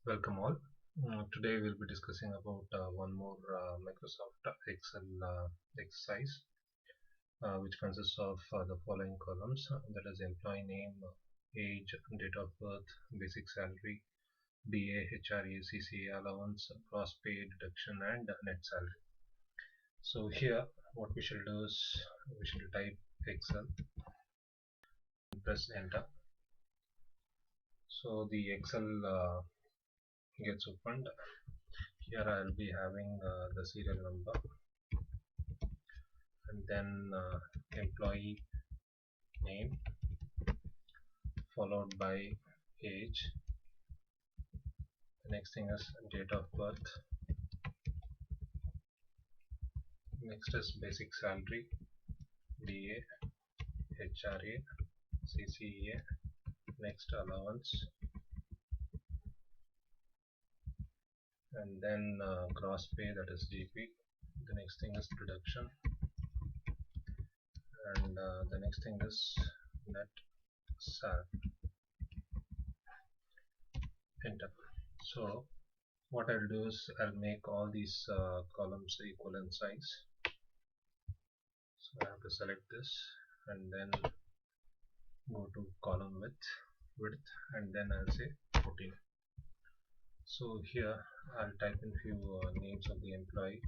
Welcome all. Today we'll be discussing about one more Microsoft Excel exercise, which consists of the following columns, that is employee name, age, date of birth, basic salary, DA, HRA, CCA allowance, gross pay, deduction, and net salary. So here what we shall do is we shall type Excel and press enter. So the Excel gets opened. Here I will be having the serial number and then employee name followed by age. The next thing is date of birth. Next is basic salary, DA, HRA, CCA. Next allowance, and then gross pay, that is GP. The next thing is deduction, and the next thing is net sal. Enter. So what I'll do is I'll make all these columns equal in size. So I have to select this and then go to column width, and then I'll say 14. So here I'll type in few names of the employee.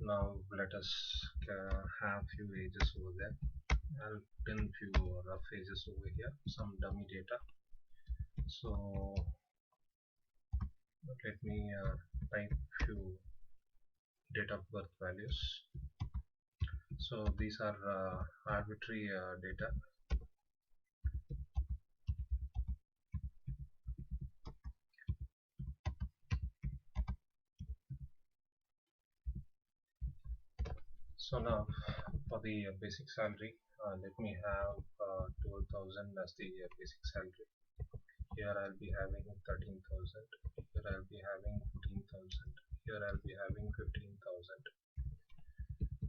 Now let us have few ages over there. I'll pin few rough ages over here, some dummy data. So let me type few date of birth values. So these are arbitrary data. So now for the basic salary, let me have 12,000 as the basic salary. Here I'll be having 13,000. Here I'll be having 14,000. Here I'll be having 15,000.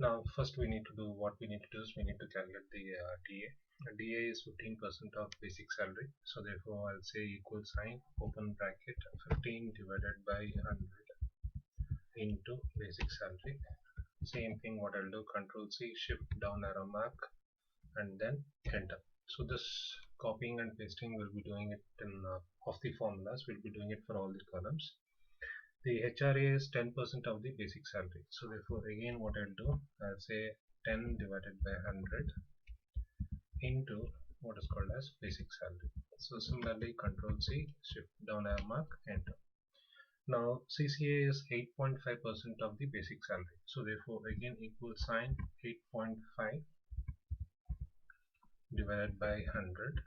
Now first we need to do what we need to do is we need to calculate the DA. DA is 15% of basic salary. So therefore I'll say equal sign, open bracket, 15 divided by 100 into basic salary. Same thing what I'll do, Control C, shift down arrow mark, and then enter. So this copying and pasting will be doing it in of the formulas, we'll be doing it for all the columns. The HRA is 10% of the basic salary. So therefore again what I'll do, I'll say 10 divided by 100 into what is called as basic salary. So similarly Control C, shift down arrow mark, enter. Now CCA is 8.5% of the basic salary. So therefore again equal sign, 8.5 divided by 100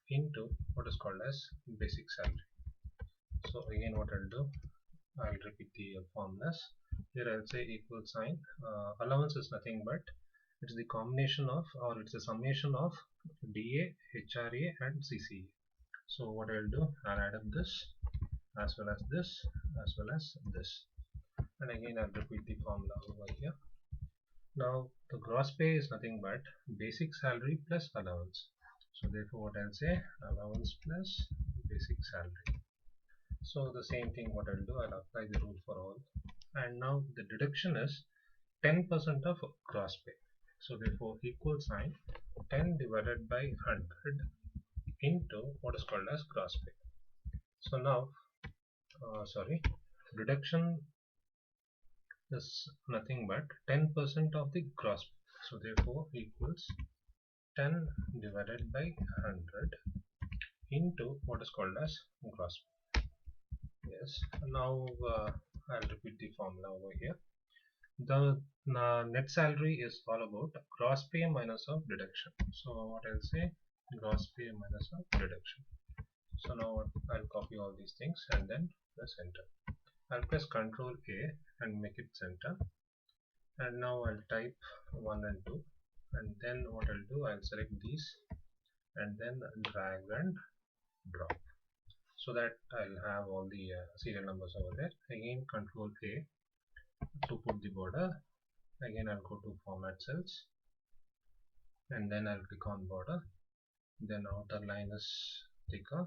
into what is called as basic salary. So again what I'll do, I'll repeat the formulas. Here I'll say equal sign, allowance is nothing but it's the combination of, or it's a summation of DA, HRA and CCA. So what I'll do, I'll add up this as well as this as well as this, and again I'll repeat the formula over here. Now the gross pay is nothing but basic salary plus allowance. So therefore what I'll say, allowance plus basic salary. So the same thing what I'll do, I'll apply the rule for all, and now the deduction is 10% of gross pay. So therefore equal sign, 10 divided by 100 into what is called as gross pay. So now deduction is nothing but 10% of the gross pay. So therefore equals 10 divided by 100 into what is called as gross pay. Yes, now I'll repeat the formula over here. The net salary is all about gross pay minus of deduction. So what I'll say, gross pay minus of deduction. So now I'll copy all these things and then press enter. I'll press Ctrl A and make it center, and now I'll type 1 and 2, and then what I'll do, I'll select these and then drag and drop, so that I'll have all the serial numbers over there. Again Ctrl A to put the border. Again I'll go to format cells, and then I'll click on border, then outer line is thicker,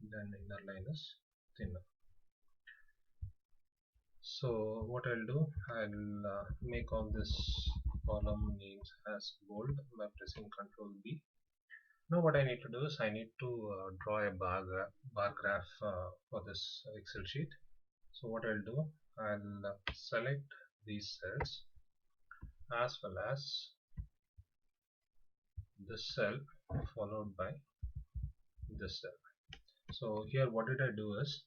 then inner line is thinner. So what I'll do, I'll make all this column names as bold by pressing Ctrl B. Now what I need to do is I need to draw a bar graph for this Excel sheet. So what I'll do, I'll select these cells as well as this cell followed by this cell. So here what did I do is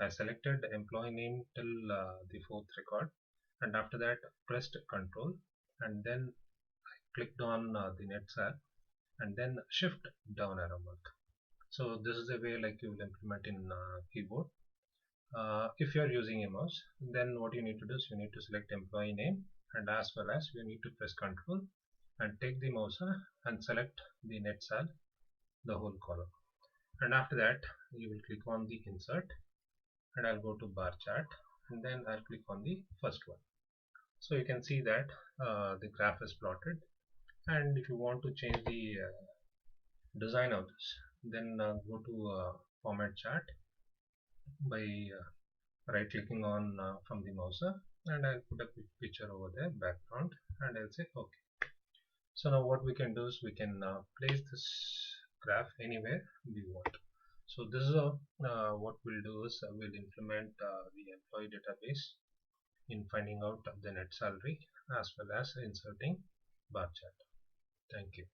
I selected employee name till the fourth record, and after that pressed Control and then clicked on the net cell and then shift down arrow mark. So this is the way like you will implement in keyboard. If you are using a mouse, then what you need to do is you need to select employee name, and as well as you need to press Control and take the mouse and select the net cell, the whole column. And after that you will click on the insert, and I'll go to bar chart, and then I'll click on the first one. So you can see that the graph is plotted. And if you want to change the design of this, then go to format chart by right clicking on from the mouse, and I'll put a picture over there, background, and I'll say OK. So now what we can do is we can place this graph anywhere we want. So this is what we'll do is we'll implement the employee database in finding out the net salary as well as inserting bar chart. Thank you.